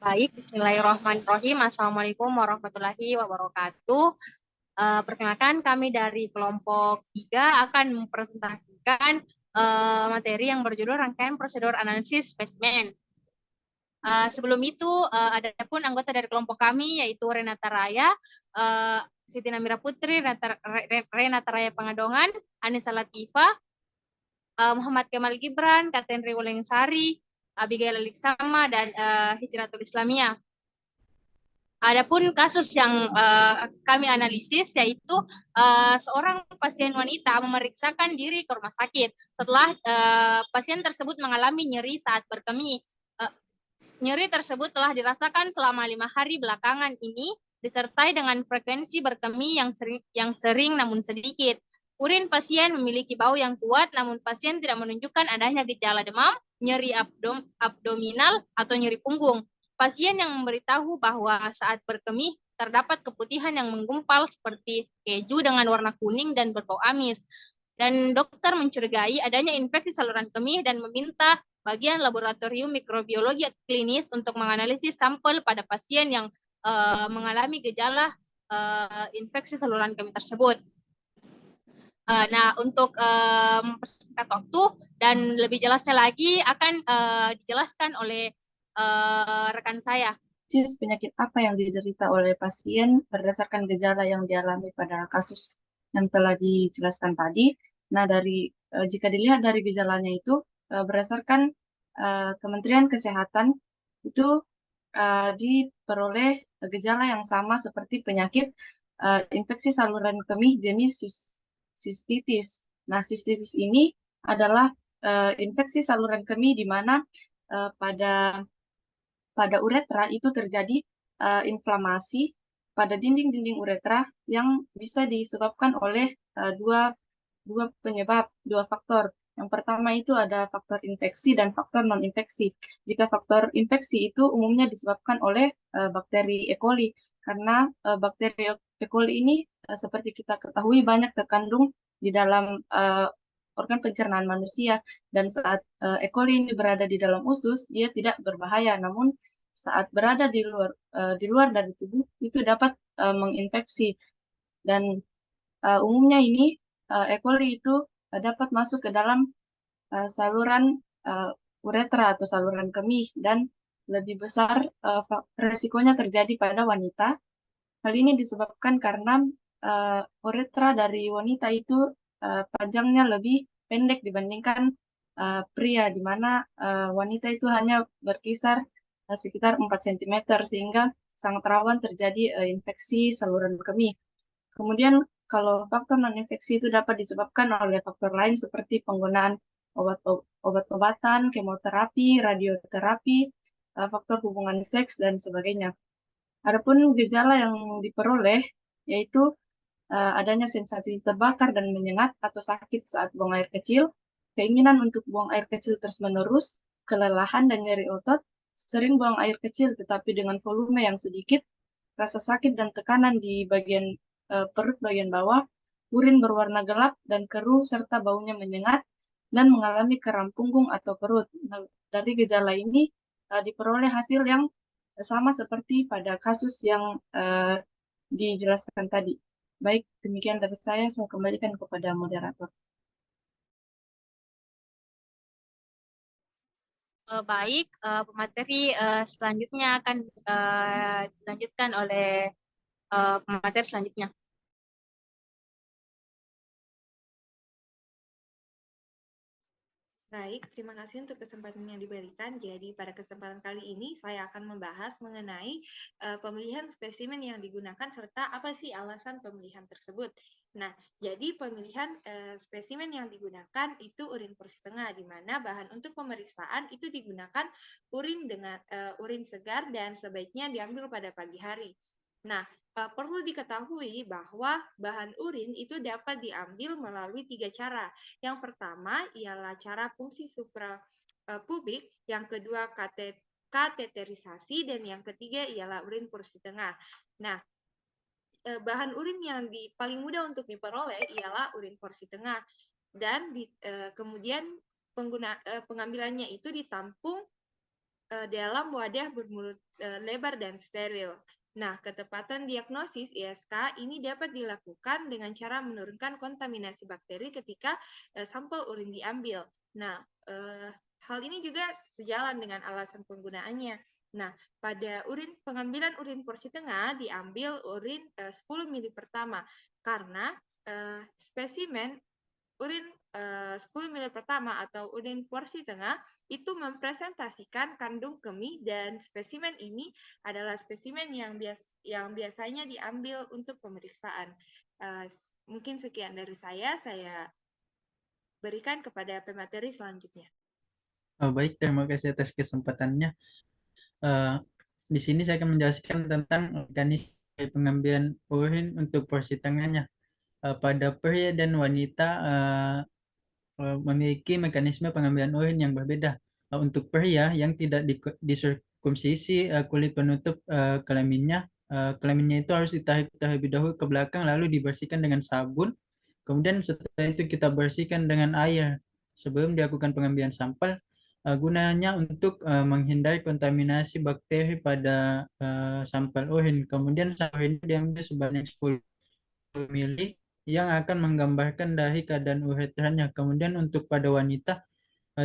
Baik, Bismillahirrahmanirrahim. Assalamualaikum warahmatullahi wabarakatuh. Perkenalkan, kami dari kelompok 3 akan mempresentasikan materi yang berjudul rangkaian prosedur analisis spesimen. Sebelum itu, ada pun anggota dari kelompok kami, yaitu Renata Raya, Siti Namira Putri, Renata Raya Pangadongan, Anissa Latifah, Muhammad Kemal Gibran, Katen Riwulengsari, Abigail Aliksama, dan Hijratul Islamiyah. Adapun kasus yang kami analisis yaitu seorang pasien wanita memeriksakan diri ke rumah sakit setelah pasien tersebut mengalami nyeri saat berkemih. Nyeri tersebut telah dirasakan selama 5 hari belakangan ini disertai dengan frekuensi berkemih yang sering namun sedikit. Urin pasien memiliki bau yang kuat namun pasien tidak menunjukkan adanya gejala demam, nyeri abdominal atau nyeri punggung. Pasien yang memberitahu bahwa saat berkemih terdapat keputihan yang menggumpal seperti keju dengan warna kuning dan berbau amis. Dan dokter mencurigai adanya infeksi saluran kemih dan meminta bagian laboratorium mikrobiologi klinis untuk menganalisis sampel pada pasien yang mengalami gejala infeksi saluran kemih tersebut. Nah, untuk mempersingkat waktu dan lebih jelasnya lagi akan dijelaskan oleh rekan saya. Penyakit apa yang diderita oleh pasien berdasarkan gejala yang dialami pada kasus yang telah dijelaskan tadi. Nah, jika dilihat dari gejalanya itu berdasarkan Kementerian Kesehatan itu diperoleh gejala yang sama seperti penyakit infeksi saluran kemih jenis sistitis. Nah, sistitis ini adalah infeksi saluran kemih di mana pada uretra itu terjadi inflamasi pada dinding-dinding uretra yang bisa disebabkan oleh dua penyebab, dua faktor. Yang pertama itu ada faktor infeksi dan faktor non-infeksi. Jika faktor infeksi itu umumnya disebabkan oleh bakteri E. coli, karena bakteri E. coli ini seperti kita ketahui banyak terkandung di dalam organ pencernaan manusia, dan saat E. coli ini berada di dalam usus, dia tidak berbahaya, namun saat berada di luar dari tubuh itu dapat menginfeksi. Dan umumnya ini E. coli itu dapat masuk ke dalam saluran uretra atau saluran kemih, dan lebih besar resikonya terjadi pada wanita. Hal ini disebabkan karena uretra dari wanita itu panjangnya lebih pendek dibandingkan pria, di mana wanita itu hanya berkisar sekitar 4 cm, sehingga sangat rawan terjadi infeksi saluran kemih. Kemudian kalau faktor non-infeksi itu dapat disebabkan oleh faktor lain seperti penggunaan obat-obatan, kemoterapi, radioterapi, faktor hubungan seks, dan sebagainya. Adapun gejala yang diperoleh yaitu adanya sensasi terbakar dan menyengat atau sakit saat buang air kecil, keinginan untuk buang air kecil terus-menerus, kelelahan dan nyeri otot, sering buang air kecil tetapi dengan volume yang sedikit, rasa sakit dan tekanan di bagian perut bagian bawah, urin berwarna gelap dan keruh serta baunya menyengat, dan mengalami kram punggung atau perut. Nah, dari gejala ini diperoleh hasil yang sama seperti pada kasus yang dijelaskan tadi. Baik, demikian dari saya kembalikan kepada moderator. Baik, pemateri selanjutnya akan dilanjutkan oleh pemateri selanjutnya. Baik, terima kasih untuk kesempatan yang diberikan. Jadi pada kesempatan kali ini saya akan membahas mengenai pemilihan spesimen yang digunakan serta apa sih alasan pemilihan tersebut. Nah, jadi pemilihan spesimen yang digunakan itu urin porsi tengah, di mana bahan untuk pemeriksaan itu digunakan urin dengan urin segar dan sebaiknya diambil pada pagi hari. Nah, perlu diketahui bahwa bahan urin itu dapat diambil melalui 3 cara. Yang pertama ialah cara fungsi suprapubik, yang kedua kateterisasi, dan yang ketiga ialah urin porsi tengah. Nah, bahan urin yang paling mudah untuk diperoleh ialah urin porsi tengah, dan kemudian pengambilannya itu ditampung dalam wadah bermulut lebar dan steril. Nah, ketepatan diagnosis ISK ini dapat dilakukan dengan cara menurunkan kontaminasi bakteri ketika sampel urin diambil. Nah, hal ini juga sejalan dengan alasan penggunaannya. Nah, pada pengambilan urin porsi tengah diambil urin 10 ml pertama karena spesimen urin 10 ml pertama atau urin porsi tengah itu mempresentasikan kandung kemih dan spesimen ini adalah spesimen yang biasanya diambil untuk pemeriksaan. Mungkin sekian dari saya berikan kepada pemateri selanjutnya. Baik, terima kasih atas kesempatannya. Di sini saya akan menjelaskan tentang mekanisme pengambilan urin untuk porsi tengahnya. Pada pria dan wanita memiliki mekanisme pengambilan urin yang berbeda. Untuk pria yang tidak disirkumsisi kulit penutup kelaminnya, kelaminnya itu harus ditarik terlebih dahulu ke belakang lalu dibersihkan dengan sabun. Kemudian setelah itu kita bersihkan dengan air sebelum dilakukan pengambilan sampel. Gunanya untuk menghindari kontaminasi bakteri pada sampel urin. Kemudian sampel ini diambil sebanyak 10 ml yang akan menggambarkan dari keadaan uretranya. Kemudian untuk pada wanita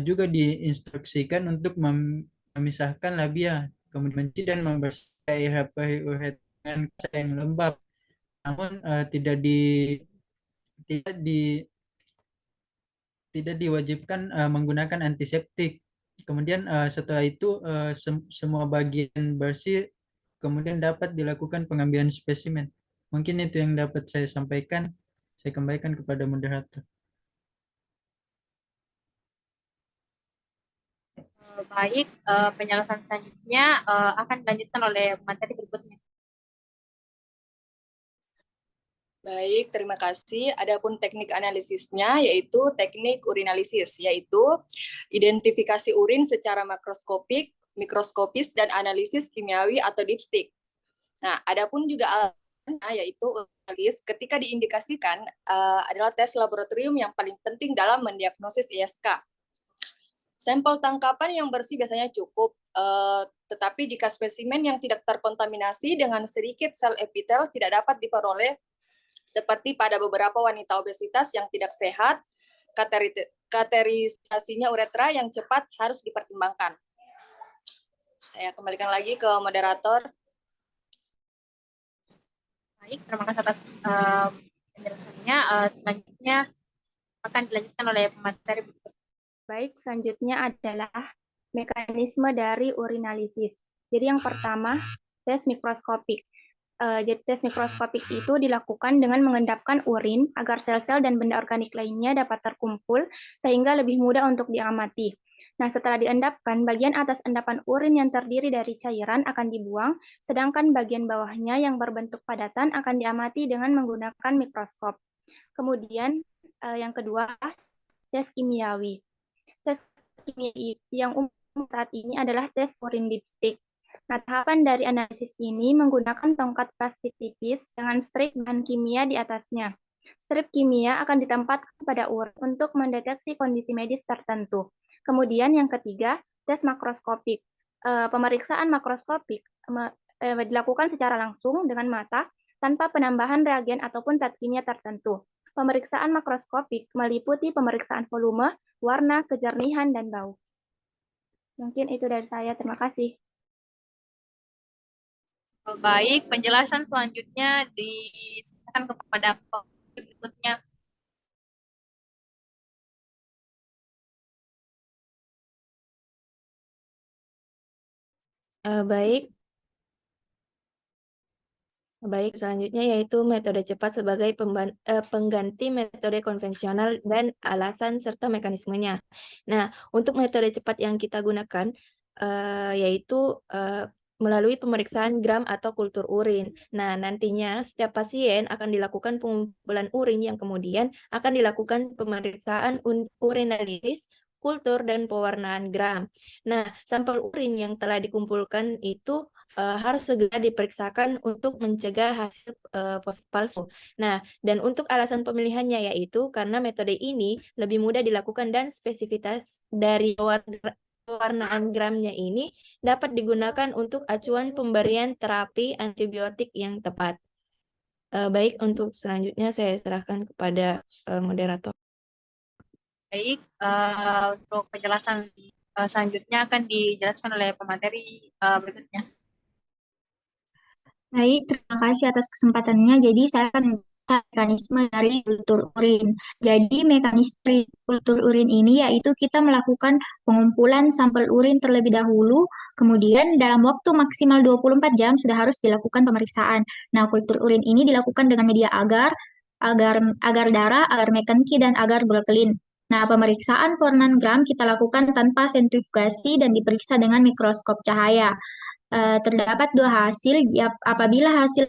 juga diinstruksikan untuk memisahkan labia, kemudian mencuci dan membersihkan air uretra dengan cara yang lembab. Namun tidak di tidak diwajibkan menggunakan antiseptik. Kemudian setelah itu semua bagian bersih kemudian dapat dilakukan pengambilan spesimen. Mungkin itu yang dapat saya sampaikan. Saya kembalikan kepada moderator. Baik, penjelasan selanjutnya akan dilanjutkan oleh materi berikutnya. Baik, terima kasih. Adapun teknik analisisnya yaitu teknik urinalisis, yaitu identifikasi urin secara makroskopik, mikroskopis, dan analisis kimiawi atau dipstik. Nah, adapun juga alatnya yaitu analisis ketika diindikasikan adalah tes laboratorium yang paling penting dalam mendiagnosis ISK. Sampel tangkapan yang bersih biasanya cukup, tetapi jika spesimen yang tidak terkontaminasi dengan sedikit sel epitel tidak dapat diperoleh, seperti pada beberapa wanita obesitas yang tidak sehat, katerisasinya uretra yang cepat harus dipertimbangkan. Saya kembalikan lagi ke moderator. Baik, terima kasih atas penjelasannya. Selanjutnya akan dilanjutkan oleh pemateri berikutnya. Baik, selanjutnya adalah mekanisme dari urinalisis. Jadi yang pertama, tes mikroskopik. Jadi tes mikroskopik itu dilakukan dengan mengendapkan urin agar sel-sel dan benda organik lainnya dapat terkumpul sehingga lebih mudah untuk diamati. Nah, setelah diendapkan, bagian atas endapan urin yang terdiri dari cairan akan dibuang, sedangkan bagian bawahnya yang berbentuk padatan akan diamati dengan menggunakan mikroskop. Kemudian yang kedua, tes kimiawi. Tes kimiawi yang umum saat ini adalah tes urin dipstik. Nah, tahapan dari analisis ini menggunakan tongkat plastik tipis dengan strip bahan kimia di atasnya. Strip kimia akan ditempatkan pada urin untuk mendeteksi kondisi medis tertentu. Kemudian yang ketiga, tes makroskopik. Pemeriksaan makroskopik dilakukan secara langsung dengan mata tanpa penambahan reagen ataupun zat kimia tertentu. Pemeriksaan makroskopik meliputi pemeriksaan volume, warna, kejernihan, dan bau. Mungkin itu dari saya. Terima kasih. Baik, penjelasan selanjutnya diserahkan kepada pemateri berikutnya. Baik, selanjutnya yaitu metode cepat sebagai pengganti metode konvensional dan alasan serta mekanismenya. Nah, untuk metode cepat yang kita gunakan yaitu melalui pemeriksaan gram atau kultur urin. Nah, nantinya setiap pasien akan dilakukan pengumpulan urin yang kemudian akan dilakukan pemeriksaan urinalisis, kultur, dan pewarnaan gram. Nah, sampel urin yang telah dikumpulkan itu harus segera diperiksakan untuk mencegah hasil positif palsu. Nah, dan untuk alasan pemilihannya yaitu karena metode ini lebih mudah dilakukan dan spesifitas dari pewarnaan gramnya ini dapat digunakan untuk acuan pemberian terapi antibiotik yang tepat. Baik, untuk selanjutnya saya serahkan kepada moderator. Baik, untuk penjelasan selanjutnya akan dijelaskan oleh pemateri berikutnya. Baik, terima kasih atas kesempatannya. Jadi saya akan menjelaskan mekanisme dari kultur urin. Jadi mekanisme kultur urin ini yaitu kita melakukan pengumpulan sampel urin terlebih dahulu, kemudian dalam waktu maksimal 24 jam sudah harus dilakukan pemeriksaan. Nah, kultur urin ini dilakukan dengan media agar darah, agar mekenki, dan agar brokelin. Nah, pemeriksaan pewarnaan gram kita lakukan tanpa sentrifugasi dan diperiksa dengan mikroskop cahaya. Terdapat dua hasil. Apabila hasil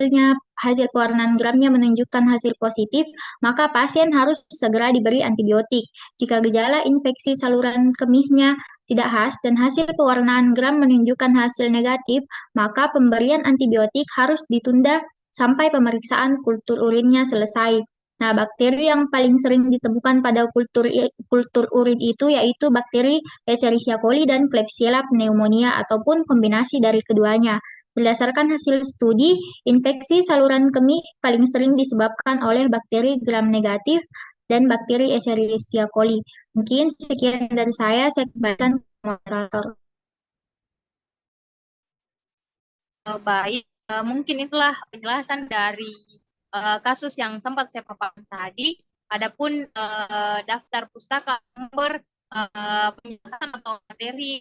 pewarnaan gramnya menunjukkan hasil positif, maka pasien harus segera diberi antibiotik. Jika gejala infeksi saluran kemihnya tidak khas dan hasil pewarnaan gram menunjukkan hasil negatif, maka pemberian antibiotik harus ditunda sampai pemeriksaan kultur urinnya selesai. Nah, bakteri yang paling sering ditemukan pada kultur urin itu yaitu bakteri Escherichia coli dan Klebsiella pneumonia ataupun kombinasi dari keduanya. Berdasarkan hasil studi, infeksi saluran kemih paling sering disebabkan oleh bakteri gram negatif dan bakteri Escherichia coli. Mungkin sekian dari saya kembalikan ke moderator. Baik, mungkin itulah penjelasan dari kasus yang sempat saya paparkan tadi. Adapun daftar pustaka nomor penjelasan atau materi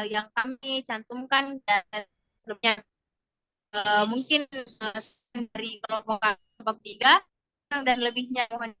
yang kami cantumkan dan sebelumnya mungkin dari kelompok 3 dan lebihnya mohon